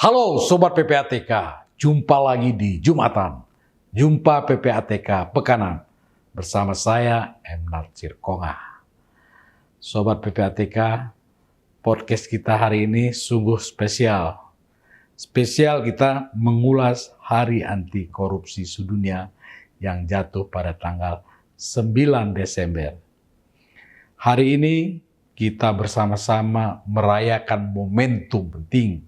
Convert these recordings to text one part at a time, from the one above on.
Halo Sobat PPATK, jumpa lagi di Jumatan. Jumpa PPATK Pekanan bersama saya M. Natsir Konga. Sobat PPATK, podcast kita hari ini sungguh spesial. Spesial kita mengulas Hari Anti Korupsi Sedunia yang jatuh pada tanggal 9 Desember. Hari ini kita bersama-sama merayakan momentum penting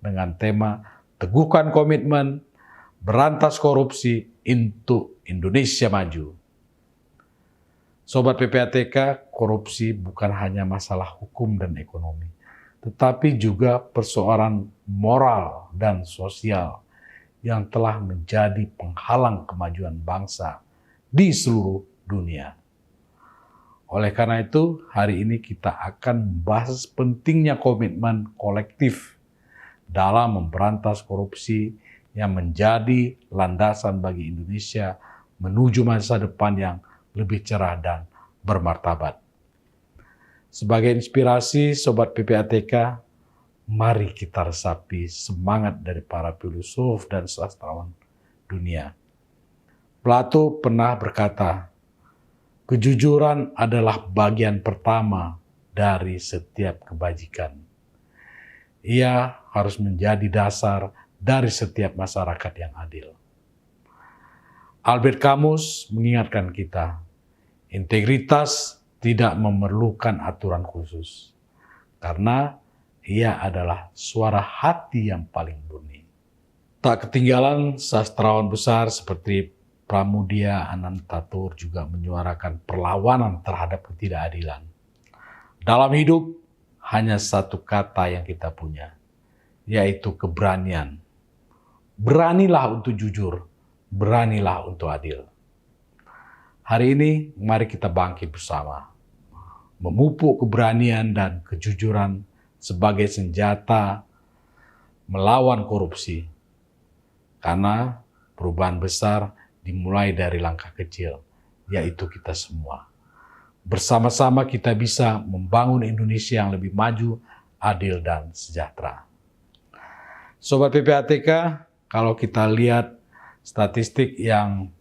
dengan tema Teguhkan Komitmen Berantas Korupsi untuk Indonesia Maju. Sobat PPATK, korupsi bukan hanya masalah hukum dan ekonomi, tetapi juga persoalan moral dan sosial yang telah menjadi penghalang kemajuan bangsa di seluruh dunia. Oleh karena itu, hari ini kita akan membahas pentingnya komitmen kolektif dalam memberantas korupsi yang menjadi landasan bagi Indonesia menuju masa depan yang lebih cerah dan bermartabat. Sebagai inspirasi Sobat PPATK, mari kita resapi semangat dari para filosof dan sastrawan dunia. Plato pernah berkata, kejujuran adalah bagian pertama dari setiap kebajikan. Ia harus menjadi dasar dari setiap masyarakat yang adil. Albert Camus mengingatkan kita, integritas tidak memerlukan aturan khusus, karena ia adalah suara hati yang paling murni. Tak ketinggalan sastrawan besar seperti Pramudia Anantatur juga menyuarakan perlawanan terhadap ketidakadilan. Dalam hidup, hanya satu kata yang kita punya, yaitu keberanian. Beranilah untuk jujur, beranilah untuk adil. Hari ini mari kita bangkit bersama, memupuk keberanian dan kejujuran sebagai senjata melawan korupsi. Karena perubahan besar dimulai dari langkah kecil, yaitu kita semua. Bersama-sama kita bisa membangun Indonesia yang lebih maju, adil, dan sejahtera. Sobat PPATK, kalau kita lihat statistik yang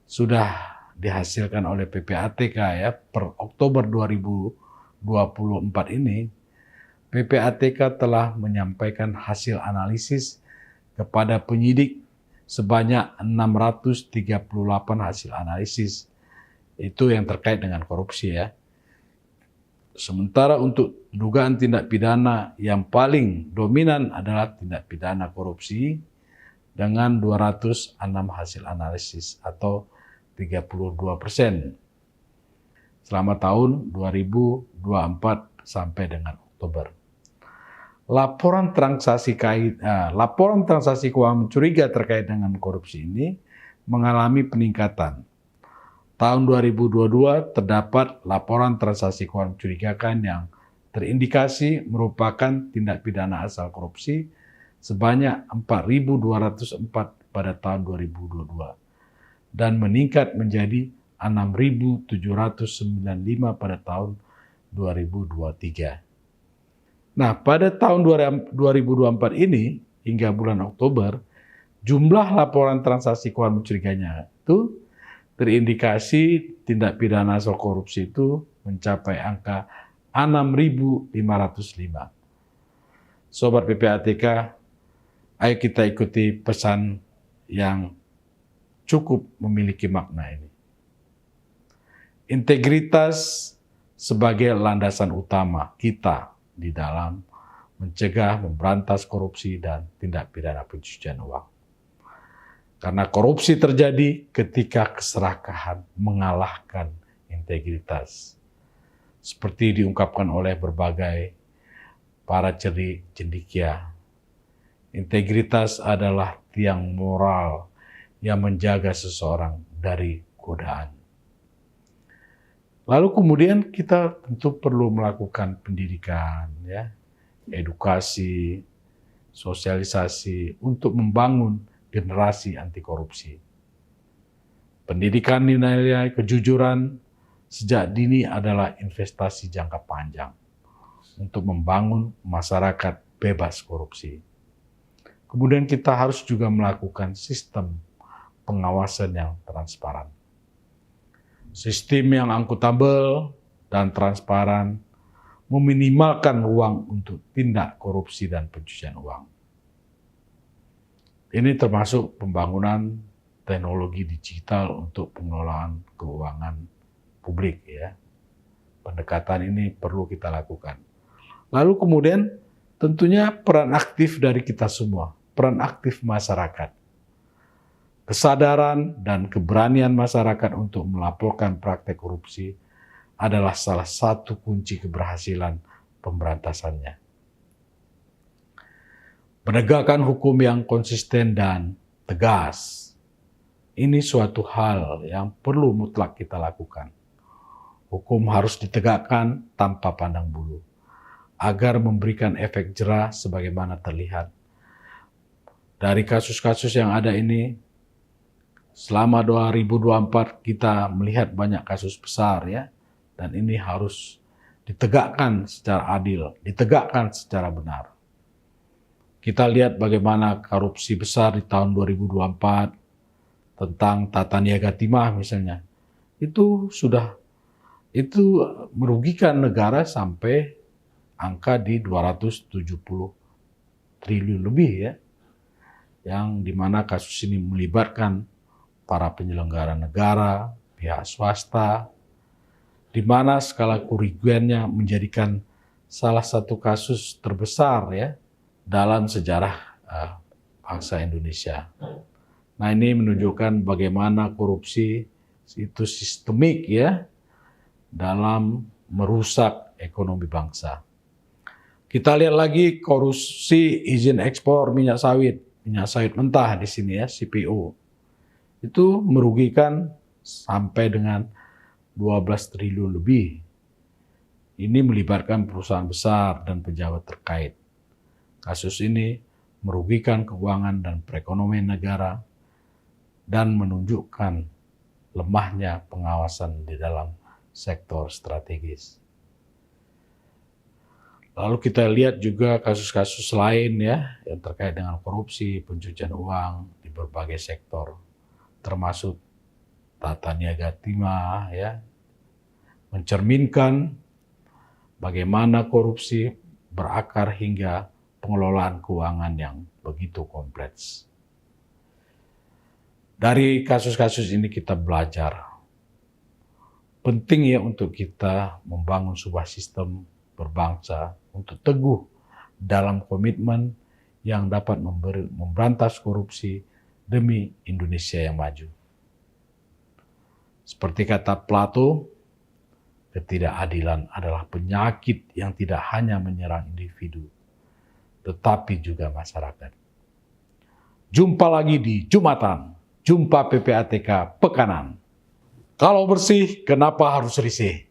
sudah dihasilkan oleh PPATK ya, per Oktober 2024 ini, PPATK telah menyampaikan hasil analisis kepada penyidik sebanyak 638 hasil analisis. Itu yang terkait dengan korupsi ya. Sementara untuk dugaan tindak pidana yang paling dominan adalah tindak pidana korupsi dengan 206 hasil analisis atau 32% selama tahun 2024 sampai dengan Oktober. Laporan transaksi keuangan mencuriga terkait dengan korupsi ini mengalami peningkatan. Tahun 2022 terdapat laporan transaksi keuangan mencurigakan yang terindikasi merupakan tindak pidana asal korupsi sebanyak 4.204 pada tahun 2022 dan meningkat menjadi 6.795 pada tahun 2023. Nah, pada tahun 2024 ini hingga bulan Oktober, jumlah laporan transaksi keuangan mencuriganya itu terindikasi tindak pidana asal korupsi itu mencapai angka 6.505. Sobat PPATK, ayo kita ikuti pesan yang cukup memiliki makna ini. Integritas sebagai landasan utama kita di dalam mencegah, memberantas korupsi dan tindak pidana pencucian uang. Karena korupsi terjadi ketika keserakahan mengalahkan integritas. Seperti diungkapkan oleh berbagai para cendekia, integritas adalah tiang moral yang menjaga seseorang dari godaan. Lalu kemudian kita tentu perlu melakukan pendidikan, ya, edukasi, sosialisasi untuk membangun generasi anti korupsi. Pendidikan nilai kejujuran sejak dini adalah investasi jangka panjang untuk membangun masyarakat bebas korupsi. Kemudian kita harus juga melakukan sistem pengawasan yang transparan. Sistem yang akuntabel dan transparan meminimalkan ruang untuk tindak korupsi dan pencucian uang. Ini termasuk pembangunan teknologi digital untuk pengelolaan keuangan publik ya. Pendekatan ini perlu kita lakukan. Lalu kemudian tentunya peran aktif dari kita semua, peran aktif masyarakat. Kesadaran dan keberanian masyarakat untuk melaporkan praktek korupsi adalah salah satu kunci keberhasilan pemberantasannya. Penegakan hukum yang konsisten dan tegas, ini suatu hal yang perlu mutlak kita lakukan. Hukum harus ditegakkan tanpa pandang bulu, agar memberikan efek jera sebagaimana terlihat. Dari kasus-kasus yang ada ini, selama 2024 kita melihat banyak kasus besar ya, dan ini harus ditegakkan secara adil, ditegakkan secara benar. Kita lihat bagaimana korupsi besar di tahun 2024 tentang tata niaga timah misalnya. Itu merugikan negara sampai angka di 270 triliun lebih ya. Yang dimana kasus ini melibatkan para penyelenggara negara, pihak swasta, di mana skala kerugiannya menjadikan salah satu kasus terbesar ya dalam sejarah bangsa Indonesia. Nah, ini menunjukkan bagaimana korupsi itu sistemik ya dalam merusak ekonomi bangsa. Kita lihat lagi korupsi izin ekspor minyak sawit mentah di sini ya, CPO. Itu merugikan sampai dengan 12 triliun lebih. Ini melibatkan perusahaan besar dan pejabat terkait. Kasus ini merugikan keuangan dan perekonomian negara dan menunjukkan lemahnya pengawasan di dalam sektor strategis. Lalu kita lihat juga kasus-kasus lain ya yang terkait dengan korupsi, pencucian uang di berbagai sektor, termasuk tata niaga timah ya, mencerminkan bagaimana korupsi berakar hingga pengelolaan keuangan yang begitu kompleks. Dari kasus-kasus ini kita belajar, penting ya untuk kita membangun sebuah sistem berbangsa untuk teguh dalam komitmen yang dapat memberantas korupsi demi Indonesia yang maju. Seperti kata Plato, ketidakadilan adalah penyakit yang tidak hanya menyerang individu, tetapi juga masyarakat. Jumpa lagi di Jumatan, jumpa PPATK Pekanan. Kalau bersih, kenapa harus risih?